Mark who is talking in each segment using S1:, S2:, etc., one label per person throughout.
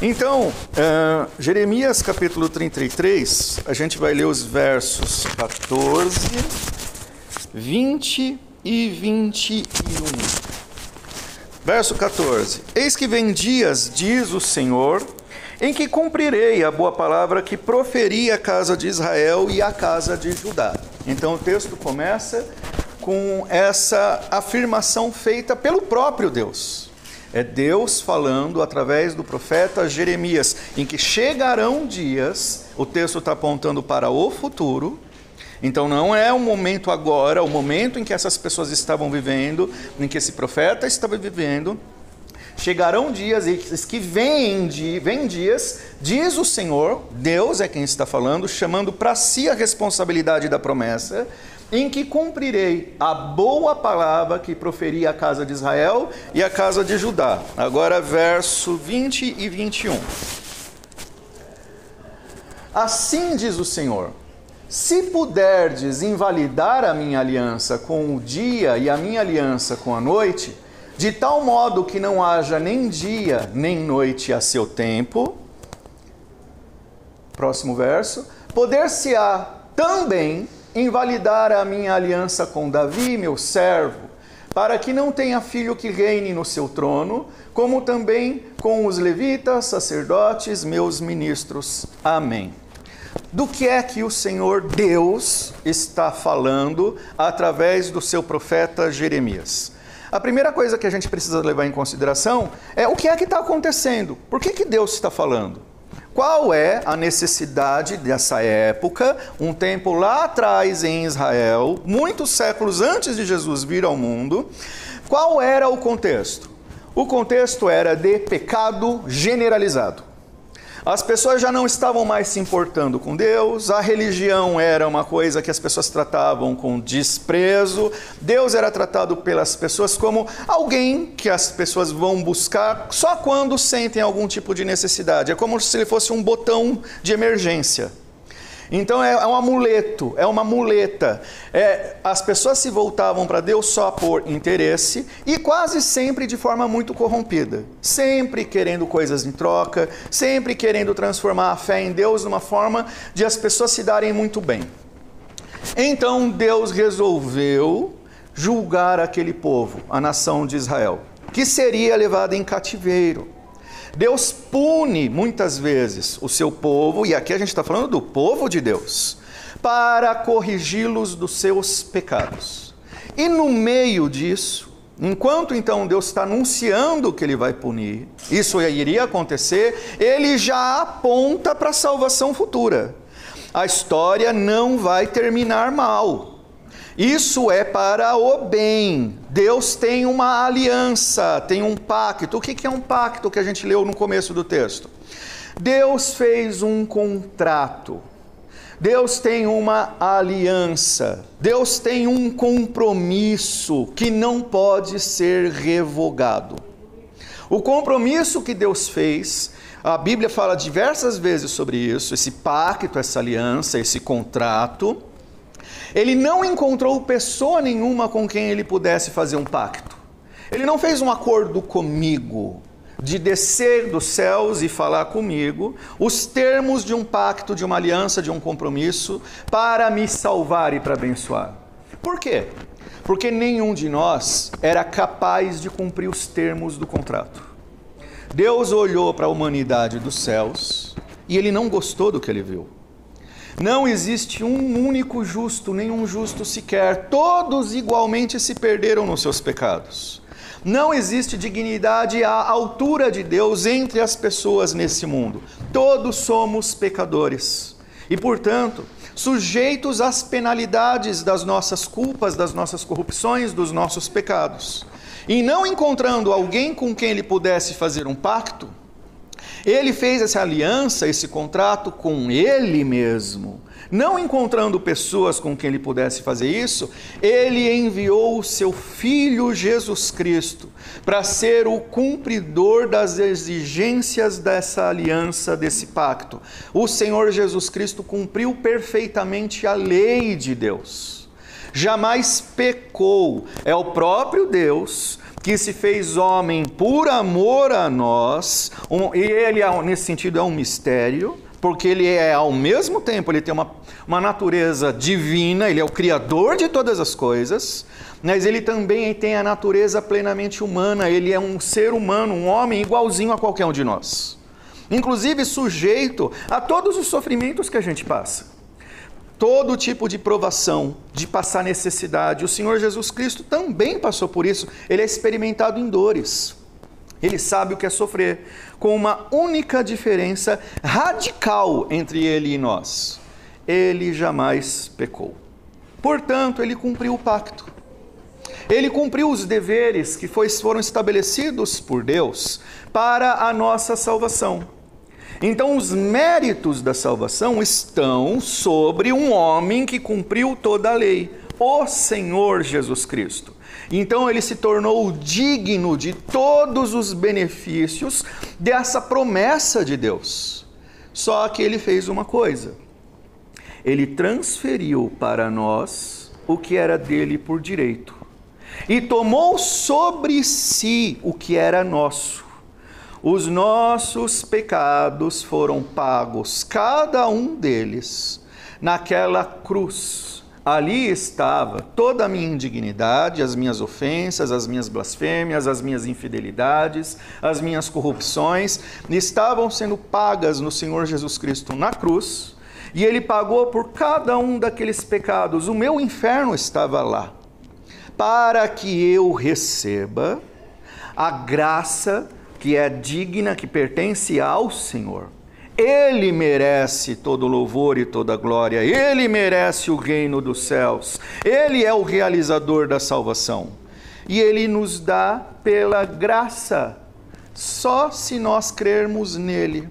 S1: Então, Jeremias capítulo 33, a gente vai ler os versos 14, 20 e 21. Verso 14. Eis que vem dias, diz o Senhor, em que cumprirei a boa palavra que proferi à casa de Israel e à casa de Judá. Então o texto começa com essa afirmação feita pelo próprio Deus. É Deus falando através do profeta Jeremias, em que chegarão dias, o texto está apontando para o futuro. Então não é o momento agora, o momento em que essas pessoas estavam vivendo, em que esse profeta estava vivendo. Chegarão dias, e que vem dias, diz o Senhor, Deus é quem está falando, chamando para si a responsabilidade da promessa, em que cumprirei a boa palavra que proferi à casa de Israel e à casa de Judá. Agora verso 20 e 21. Assim diz o Senhor: se puderdes invalidar a minha aliança com o dia e a minha aliança com a noite, de tal modo que não haja nem dia nem noite a seu tempo. Próximo verso. Poder-se-á também invalidar a minha aliança com Davi, meu servo, para que não tenha filho que reine no seu trono, como também com os levitas, sacerdotes, meus ministros. Amém. Do que é que o Senhor Deus está falando através do seu profeta Jeremias? A primeira coisa que a gente precisa levar em consideração é o que é que está acontecendo. Por que Deus está falando? Qual é a necessidade dessa época, um tempo lá atrás em Israel, muitos séculos antes de Jesus vir ao mundo? Qual era o contexto? O contexto era de pecado generalizado. As pessoas já não estavam mais se importando com Deus, a religião era uma coisa que as pessoas tratavam com desprezo, Deus era tratado pelas pessoas como alguém que as pessoas vão buscar só quando sentem algum tipo de necessidade, é como se ele fosse um botão de emergência. Então é um amuleto, é uma muleta. As pessoas se voltavam para Deus só por interesse e quase sempre de forma muito corrompida. Sempre querendo coisas em troca, sempre querendo transformar a fé em Deus numa forma de as pessoas se darem muito bem. Então Deus resolveu julgar aquele povo, a nação de Israel, que seria levada em cativeiro. Deus pune muitas vezes o seu povo, e aqui a gente está falando do povo de Deus, para corrigi-los dos seus pecados. E no meio disso, enquanto então Deus está anunciando que ele vai punir, isso iria acontecer, ele já aponta para a salvação futura. A história não vai terminar mal. Isso é para o bem. Deus tem uma aliança, tem um pacto. O que é um pacto que a gente leu no começo do texto? Deus fez um contrato. Deus tem uma aliança. Deus tem um compromisso que não pode ser revogado. O compromisso que Deus fez, a Bíblia fala diversas vezes sobre isso, esse pacto, essa aliança, esse contrato. Ele não encontrou pessoa nenhuma com quem ele pudesse fazer um pacto. Ele não fez um acordo comigo, de descer dos céus e falar comigo os termos de um pacto, de uma aliança, de um compromisso, para me salvar e para abençoar. Por quê? Porque nenhum de nós era capaz de cumprir os termos do contrato. Deus olhou para a humanidade dos céus e ele não gostou do que ele viu. Não existe um único justo, nenhum justo sequer. Todos igualmente se perderam nos seus pecados. Não existe dignidade à altura de Deus entre as pessoas nesse mundo. Todos somos pecadores. E, portanto, sujeitos às penalidades das nossas culpas, das nossas corrupções, dos nossos pecados. E não encontrando alguém com quem ele pudesse fazer um pacto, ele fez essa aliança, esse contrato com ele mesmo. Não encontrando pessoas com quem ele pudesse fazer isso, ele enviou o seu Filho Jesus Cristo para ser o cumpridor das exigências dessa aliança, desse pacto. O Senhor Jesus Cristo cumpriu perfeitamente a lei de Deus. Jamais pecou. É o próprio Deus que se fez homem por amor a nós, e ele, nesse sentido, é um mistério, porque ele é, ao mesmo tempo, ele tem uma natureza divina, ele é o Criador de todas as coisas, mas ele também tem a natureza plenamente humana, ele é um ser humano, um homem igualzinho a qualquer um de nós, inclusive sujeito a todos os sofrimentos que a gente passa. Todo tipo de provação, de passar necessidade. O Senhor Jesus Cristo também passou por isso. Ele é experimentado em dores. Ele sabe o que é sofrer, com uma única diferença radical entre ele e nós. Ele jamais pecou. Portanto, ele cumpriu o pacto. Ele cumpriu os deveres que foram estabelecidos por Deus para a nossa salvação. Então, os méritos da salvação estão sobre um homem que cumpriu toda a lei, o Senhor Jesus Cristo. Então, ele se tornou digno de todos os benefícios dessa promessa de Deus. Só que ele fez uma coisa: ele transferiu para nós o que era dele por direito e tomou sobre si o que era nosso. Os nossos pecados foram pagos, cada um deles, naquela cruz. Ali estava toda a minha indignidade, as minhas ofensas, as minhas blasfêmias, as minhas infidelidades, as minhas corrupções, estavam sendo pagas no Senhor Jesus Cristo na cruz, e Ele pagou por cada um daqueles pecados. O meu inferno estava lá, para que eu receba a graça que é digna, que pertence ao Senhor. Ele merece todo louvor e toda glória, Ele merece o reino dos céus, Ele é o realizador da salvação, e Ele nos dá pela graça, só se nós crermos nele.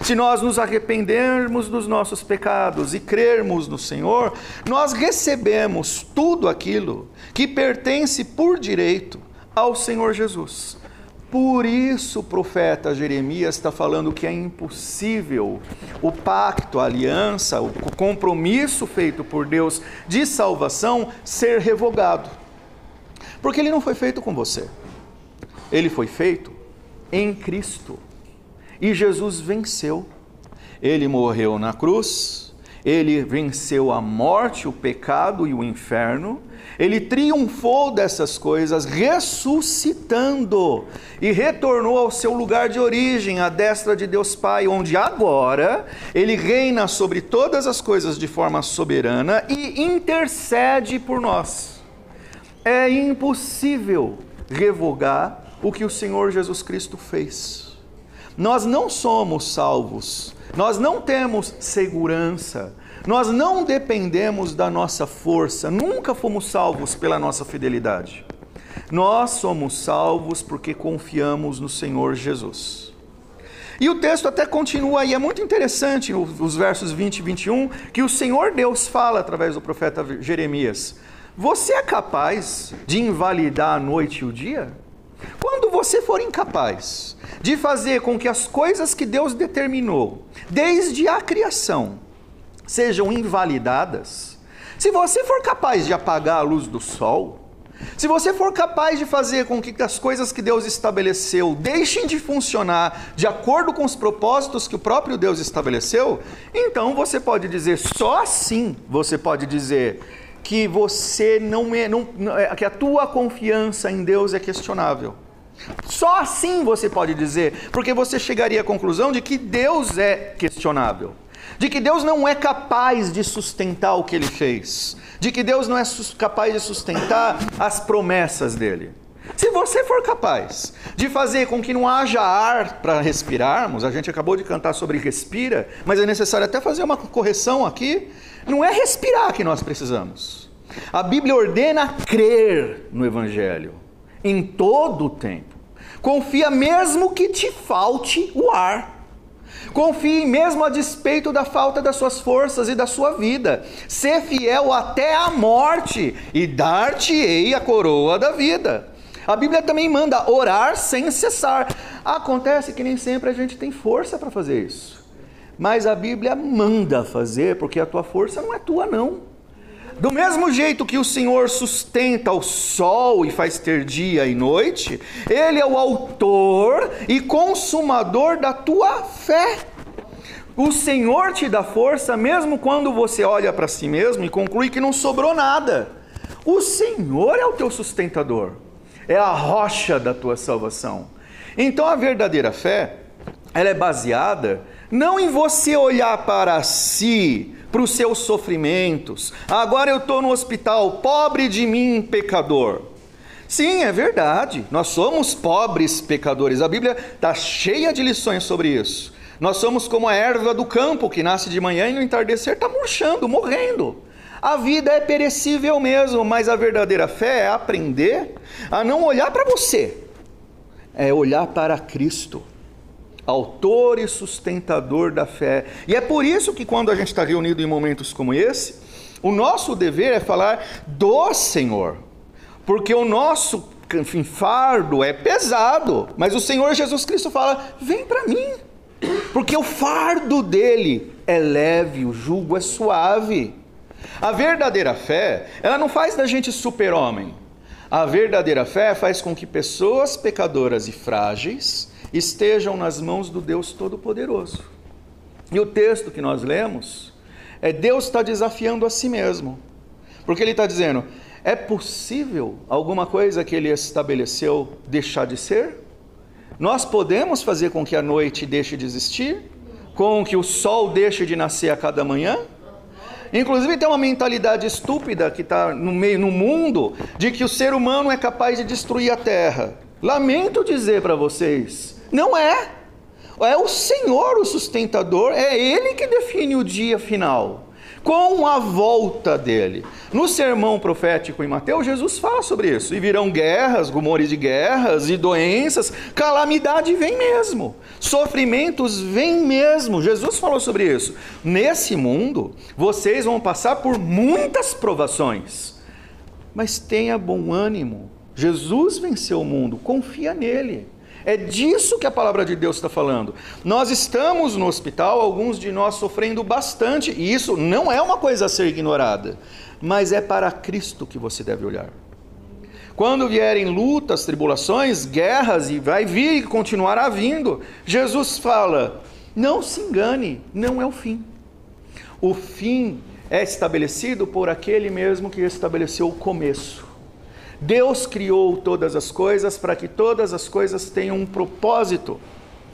S1: Se nós nos arrependermos dos nossos pecados e crermos no Senhor, nós recebemos tudo aquilo que pertence por direito ao Senhor Jesus. Por isso o profeta Jeremias está falando que é impossível o pacto, a aliança, o compromisso feito por Deus de salvação ser revogado. Porque ele não foi feito com você. Ele foi feito em Cristo. E Jesus venceu. Ele morreu na cruz, ele venceu a morte, o pecado e o inferno. Ele triunfou dessas coisas, ressuscitando, e retornou ao seu lugar de origem, à destra de Deus Pai, onde agora Ele reina sobre todas as coisas de forma soberana e intercede por nós. É impossível revogar o que o Senhor Jesus Cristo fez. Nós não somos salvos, nós não temos segurança, nós não dependemos da nossa força, nunca fomos salvos pela nossa fidelidade. Nós somos salvos porque confiamos no Senhor Jesus. E o texto até continua, e é muito interessante, os versos 20 e 21, que o Senhor Deus fala através do profeta Jeremias: você é capaz de invalidar a noite e o dia? Quando você for incapaz de fazer com que as coisas que Deus determinou, desde a criação, sejam invalidadas, se você for capaz de apagar a luz do sol, se você for capaz de fazer com que as coisas que Deus estabeleceu deixem de funcionar de acordo com os propósitos que o próprio Deus estabeleceu, então você pode dizer, só assim você pode dizer que você que a tua confiança em Deus é questionável. Só assim você pode dizer, porque você chegaria à conclusão de que Deus é questionável, de que Deus não é capaz de sustentar o que Ele fez, de que Deus não é capaz de sustentar as promessas dEle. Se você for capaz de fazer com que não haja ar para respirarmos, a gente acabou de cantar sobre respira, mas é necessário até fazer uma correção aqui, não é respirar que nós precisamos. A Bíblia ordena crer no Evangelho, em todo o tempo. Confia mesmo que te falte o ar. Confie mesmo a despeito da falta das suas forças e da sua vida. Ser fiel até a morte e dar-te-ei a coroa da vida. A Bíblia também manda orar sem cessar. Acontece que nem sempre a gente tem força para fazer isso. Mas a Bíblia manda fazer, porque a tua força não é tua não. Do mesmo jeito que o Senhor sustenta o sol e faz ter dia e noite, Ele é o autor e consumador da tua fé. O Senhor te dá força mesmo quando você olha para si mesmo e conclui que não sobrou nada. O Senhor é o teu sustentador, é a rocha da tua salvação. Então a verdadeira fé, ela é baseada não em você olhar para si, para os seus sofrimentos. Agora eu estou no hospital, pobre de mim, pecador. Sim, é verdade, nós somos pobres pecadores. A Bíblia está cheia de lições sobre isso. Nós somos como a erva do campo, que nasce de manhã e no entardecer está murchando, morrendo. A vida é perecível mesmo, mas a verdadeira fé é aprender a não olhar para você, é olhar para Cristo, autor e sustentador da fé. E é por isso que quando a gente está reunido em momentos como esse, o nosso dever é falar do Senhor, porque o nosso fardo é pesado, mas o Senhor Jesus Cristo fala, vem para mim, porque o fardo dele é leve, o jugo é suave. A verdadeira fé, ela não faz da gente super-homem. A verdadeira fé faz com que pessoas pecadoras e frágeis estejam nas mãos do Deus Todo-Poderoso. E o texto que nós lemos, Deus está desafiando a si mesmo. Porque Ele está dizendo, é possível alguma coisa que Ele estabeleceu deixar de ser? Nós podemos fazer com que a noite deixe de existir? Com que o sol deixe de nascer a cada manhã? Inclusive tem uma mentalidade estúpida que está no mundo, de que o ser humano é capaz de destruir a terra. Lamento dizer para vocês, não é. É o Senhor o sustentador, é Ele que define o dia final, com a volta dele. No sermão profético em Mateus, Jesus fala sobre isso. E virão guerras, rumores de guerras e doenças, calamidade vem mesmo. Sofrimentos vem mesmo. Jesus falou sobre isso. Nesse mundo, vocês vão passar por muitas provações. Mas tenha bom ânimo. Jesus venceu o mundo, confia nele. É disso que a palavra de Deus está falando. Nós estamos no hospital, alguns de nós sofrendo bastante, e isso não é uma coisa a ser ignorada, mas é para Cristo que você deve olhar. Quando vierem lutas, tribulações, guerras, e vai vir e continuará vindo, Jesus fala, não se engane, não é o fim. O fim é estabelecido por aquele mesmo que estabeleceu o começo. Deus criou todas as coisas para que todas as coisas tenham um propósito.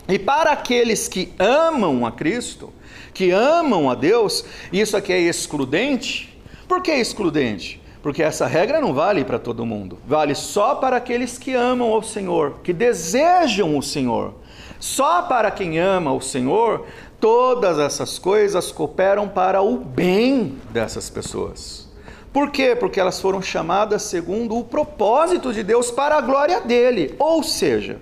S1: E para aqueles que amam a Cristo, que amam a Deus, isso aqui é excludente. Por que excludente? Porque essa regra não vale para todo mundo. Vale só para aqueles que amam ao Senhor, que desejam o Senhor. Só para quem ama o Senhor, todas essas coisas cooperam para o bem dessas pessoas. Por quê? Porque elas foram chamadas segundo o propósito de Deus para a glória dele. Ou seja,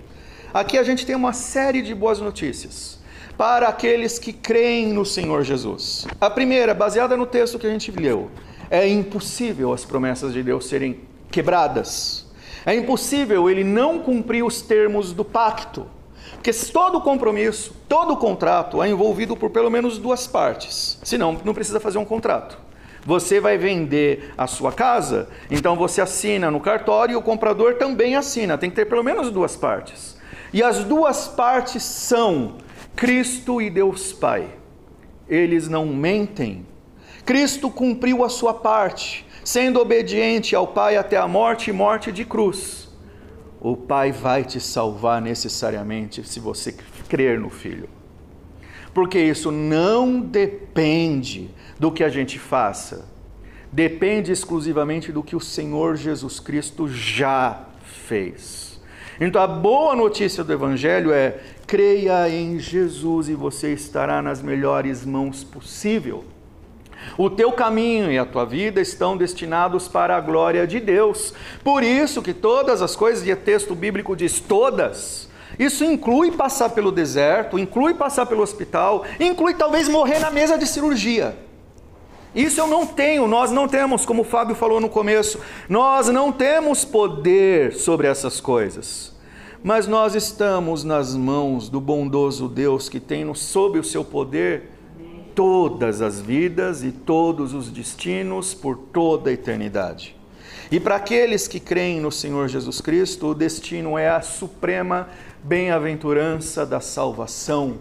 S1: aqui a gente tem uma série de boas notícias para aqueles que creem no Senhor Jesus. A primeira, baseada no texto que a gente leu, é impossível as promessas de Deus serem quebradas. É impossível ele não cumprir os termos do pacto. Porque todo compromisso, todo contrato é envolvido por pelo menos duas partes. Senão, não precisa fazer um contrato. Você vai vender a sua casa, então você assina no cartório e o comprador também assina. Tem que ter pelo menos duas partes. E as duas partes são Cristo e Deus Pai. Eles não mentem. Cristo cumpriu a sua parte, sendo obediente ao Pai até a morte e morte de cruz. O Pai vai te salvar necessariamente se você crer no Filho. Porque isso não depende do que a gente faça. Depende exclusivamente do que o Senhor Jesus Cristo já fez. Então a boa notícia do Evangelho é, creia em Jesus e você estará nas melhores mãos possível. O teu caminho e a tua vida estão destinados para a glória de Deus. Por isso que todas as coisas, e o texto bíblico diz todas, isso inclui passar pelo deserto, inclui passar pelo hospital, inclui talvez morrer na mesa de cirurgia. Isso eu não tenho, nós não temos, como o Fábio falou no começo, nós não temos poder sobre essas coisas. Mas nós estamos nas mãos do bondoso Deus que tem sob o seu poder todas as vidas e todos os destinos por toda a eternidade. E para aqueles que creem no Senhor Jesus Cristo, o destino é a suprema bem-aventurança da salvação,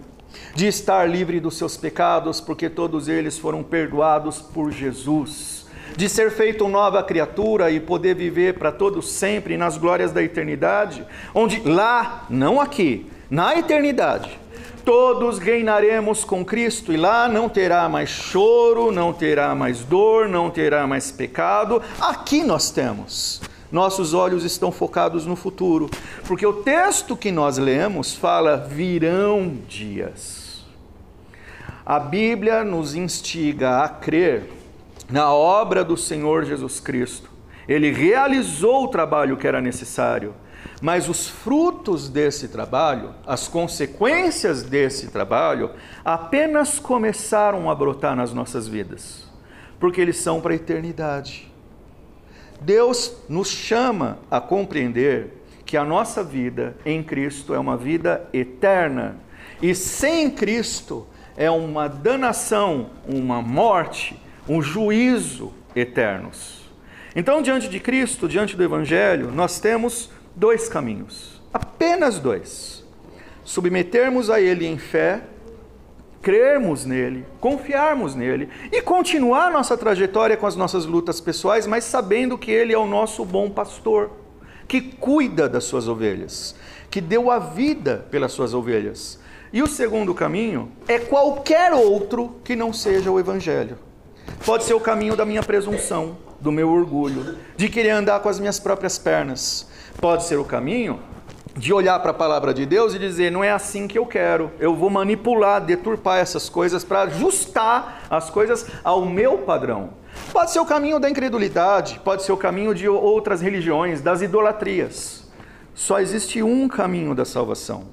S1: de estar livre dos seus pecados, porque todos eles foram perdoados por Jesus, de ser feito nova criatura e poder viver para todos sempre nas glórias da eternidade, onde lá, não aqui, na eternidade, todos reinaremos com Cristo, e lá não terá mais choro, não terá mais dor, não terá mais pecado. Aqui nós temos. Nossos olhos estão focados no futuro, porque o texto que nós lemos fala: virão dias. A Bíblia nos instiga a crer na obra do Senhor Jesus Cristo. Ele realizou o trabalho que era necessário, mas os frutos desse trabalho, as consequências desse trabalho, apenas começaram a brotar nas nossas vidas, porque eles são para a eternidade. Deus nos chama a compreender que a nossa vida em Cristo é uma vida eterna, e sem Cristo é uma danação, uma morte, um juízo eternos. Então, diante de Cristo, diante do Evangelho, nós temos dois caminhos, apenas dois: submetermos a Ele em fé, crermos nele, confiarmos nele e continuar nossa trajetória com as nossas lutas pessoais, mas sabendo que Ele é o nosso bom pastor, que cuida das suas ovelhas, que deu a vida pelas suas ovelhas. E o segundo caminho é qualquer outro que não seja o Evangelho. Pode ser o caminho da minha presunção, do meu orgulho, de querer andar com as minhas próprias pernas. Pode ser o caminho de olhar para a palavra de Deus e dizer: não é assim que eu quero, eu vou manipular, deturpar essas coisas para ajustar as coisas ao meu padrão. Pode ser o caminho da incredulidade, pode ser o caminho de outras religiões, das idolatrias. Só existe um caminho da salvação,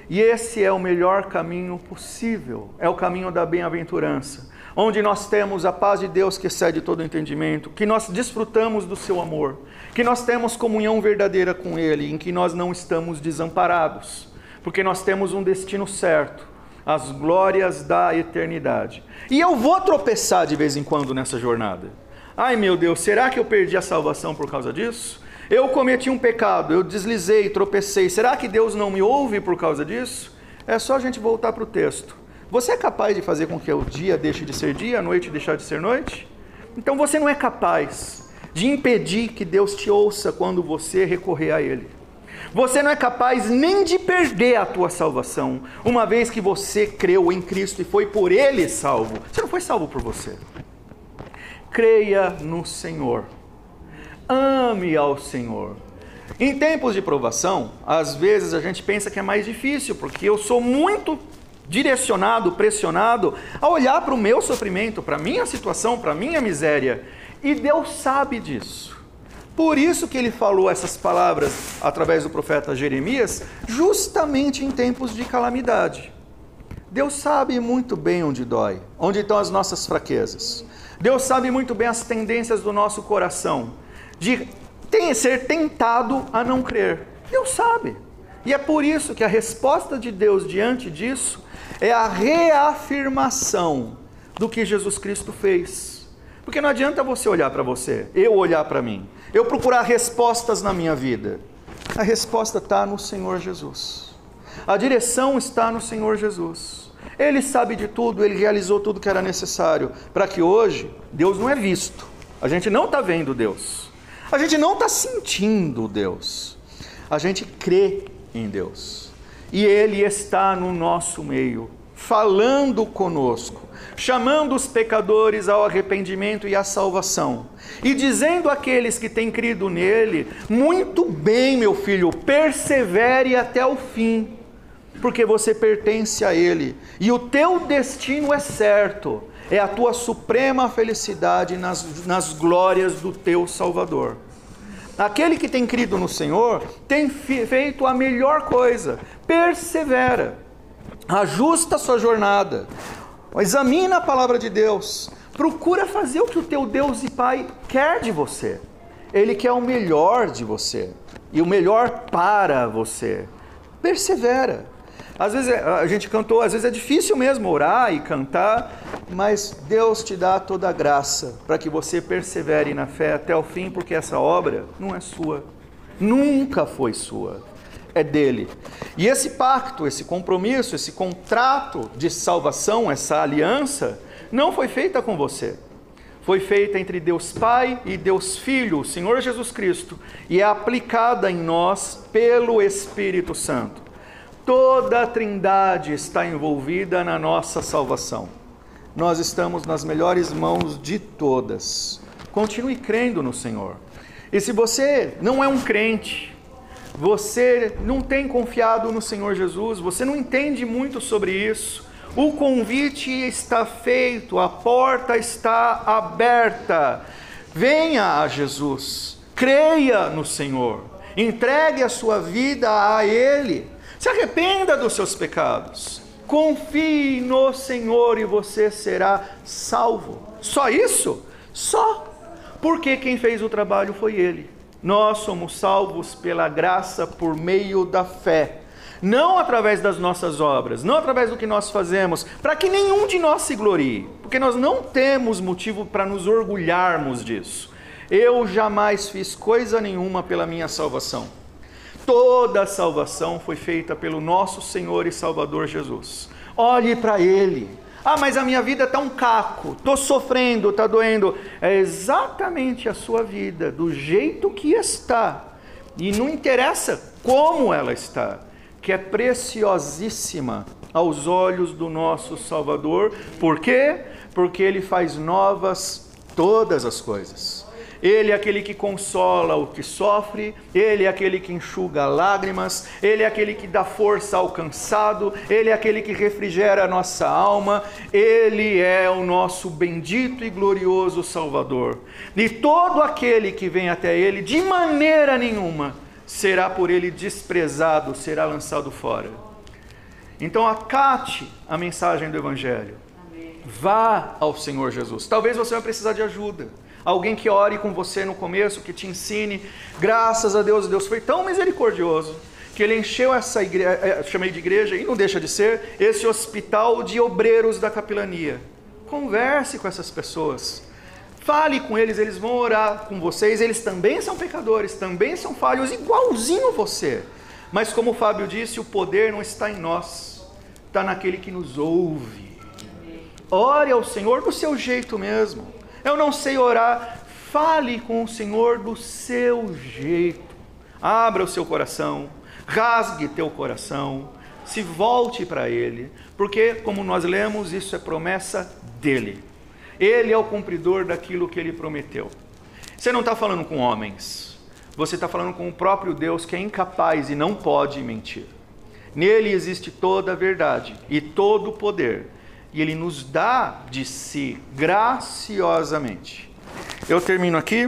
S1: e esse é o melhor caminho possível, é o caminho da bem-aventurança, onde nós temos a paz de Deus que excede todo o entendimento, que nós desfrutamos do seu amor, que nós temos comunhão verdadeira com Ele, em que nós não estamos desamparados, porque nós temos um destino certo, as glórias da eternidade. E eu vou tropeçar de vez em quando nessa jornada. Ai meu Deus, será que eu perdi a salvação por causa disso? Eu cometi um pecado, eu deslizei, tropecei, será que Deus não me ouve por causa disso? É só a gente voltar para o texto. Você é capaz de fazer com que o dia deixe de ser dia, a noite deixar de ser noite? Então você não é capaz de impedir que Deus te ouça quando você recorrer a Ele. Você não é capaz nem de perder a tua salvação, uma vez que você creu em Cristo e foi por Ele salvo. Você não foi salvo por você. Creia no Senhor. Ame ao Senhor. Em tempos de provação, às vezes a gente pensa que é mais difícil, porque eu sou muito direcionado, pressionado a olhar para o meu sofrimento, para a minha situação, para a minha miséria. E Deus sabe disso. Por isso que Ele falou essas palavras através do profeta Jeremias, justamente em tempos de calamidade. Deus sabe muito bem onde dói, onde estão as nossas fraquezas. Deus sabe muito bem as tendências do nosso coração, de ser tentado a não crer. Deus sabe. E é por isso que a resposta de Deus diante disso é a reafirmação do que Jesus Cristo fez. Porque não adianta você olhar para você, eu olhar para mim, eu procurar respostas na minha vida. A resposta está no Senhor Jesus. A direção está no Senhor Jesus. Ele sabe de tudo, Ele realizou tudo que era necessário para que hoje Deus não é visto. A gente não está vendo Deus. A gente não está sentindo Deus. A gente crê em Deus. E Ele está no nosso meio, falando conosco, chamando os pecadores ao arrependimento e à salvação, e dizendo àqueles que têm crido nele: muito bem, meu filho, persevere até o fim, porque você pertence a Ele, e o teu destino é certo, é a tua suprema felicidade nas glórias do teu Salvador. Aquele que tem crido no Senhor tem feito a melhor coisa: persevera, ajusta a sua jornada, examina a palavra de Deus, procura fazer o que o teu Deus e Pai quer de você. Ele quer o melhor de você, e o melhor para você. Persevera. Às vezes a gente cantou, às vezes é difícil mesmo orar e cantar, mas Deus te dá toda a graça para que você persevere na fé até o fim, porque essa obra não é sua, nunca foi sua, é dele. E esse pacto, esse compromisso, esse contrato de salvação, essa aliança, não foi feita com você. Foi feita entre Deus Pai e Deus Filho, o Senhor Jesus Cristo, e é aplicada em nós pelo Espírito Santo. Toda a Trindade está envolvida na nossa salvação. Nós estamos nas melhores mãos de todas. Continue crendo no Senhor. E se você não é um crente, você não tem confiado no Senhor Jesus, você não entende muito sobre isso, o convite está feito, a porta está aberta. Venha a Jesus, creia no Senhor, entregue a sua vida a Ele, se arrependa dos seus pecados, confie no Senhor e você será salvo. Só isso? Só. Porque quem fez o trabalho foi Ele. Nós somos salvos pela graça por meio da fé. Não através das nossas obras, não através do que nós fazemos, para que nenhum de nós se glorie, porque nós não temos motivo para nos orgulharmos disso. Eu jamais fiz coisa nenhuma pela minha salvação. Toda a salvação foi feita pelo nosso Senhor e Salvador Jesus. Olhe para Ele. Ah, mas a minha vida está um caco, estou sofrendo, está doendo. É exatamente a sua vida, do jeito que está. E não interessa como ela está, que é preciosíssima aos olhos do nosso Salvador. Por quê? Porque Ele faz novas todas as coisas. Ele é aquele que consola o que sofre, Ele é aquele que enxuga lágrimas, Ele é aquele que dá força ao cansado, Ele é aquele que refrigera a nossa alma, Ele é o nosso bendito e glorioso Salvador. E todo aquele que vem até Ele, de maneira nenhuma, será por Ele desprezado, será lançado fora. Então acate a mensagem do Evangelho. Amém. Vá ao Senhor Jesus. Talvez você vai precisar de ajuda. Alguém que ore com você no começo, que te ensine. Graças a Deus, Deus foi tão misericordioso que Ele encheu essa igreja, chamei de igreja, e não deixa de ser, esse hospital de obreiros da capelania. Converse com essas pessoas. Fale com eles, eles vão orar com vocês. Eles também são pecadores, também são falhos, igualzinho você. Mas como o Fábio disse, o poder não está em nós, está naquele que nos ouve. Ore ao Senhor do seu jeito mesmo. Eu não sei orar, fale com o Senhor do seu jeito. Abra o seu coração, rasgue teu coração, se volte para Ele, porque, como nós lemos, isso é promessa dEle. Ele é o cumpridor daquilo que Ele prometeu. Você não está falando com homens, você está falando com o próprio Deus, que é incapaz e não pode mentir. Nele existe toda a verdade e todo o poder, e Ele nos dá de si graciosamente. Eu termino aqui.